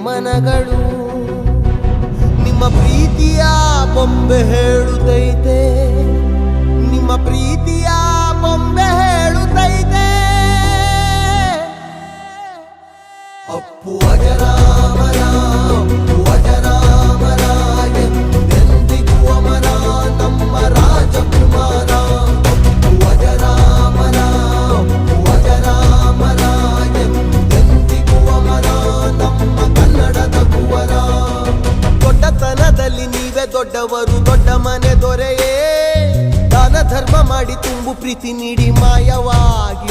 ಮನಗಳು ನಿಮ್ಮ ಪ್ರೀತಿಯ ಬೊಂಬೆ ಹೇಳುತ್ತೈತೆ ನಿಮ್ಮ ಪ್ರೀತಿಯ ಬೊಂಬೆ ಹೇಳುತ್ತೈತೆ ಅಪ್ಪು ಅಜರಾಮರ ಅಪ್ಪು ಅಜರಾಮರ ಎಂದೆಂದಿಗೂ ಅಮರ ನಮ್ಮ ರಾಜಕುಮಾರ ಅಪ್ಪು ಅಜರಾಮರ ಅಪ್ಪು ಅಜರಾಮರ ಎಂದೆಂದಿಗೂ ಅಮರ ನಮ್ಮ ಕನ್ನಡದ ಕುವರ ದೊಡ್ಡತನದಲ್ಲಿ ನೀವೇ ದೊಡ್ಡವರು ದೊಡ್ಡ ಮನೆ ದೊರೆಯೇ ದಾನ ಧರ್ಮ ಮಾಡಿ ತುಂಬು ಪ್ರೀತಿ ನೀಡಿ ಮಾಯವಾಗಿ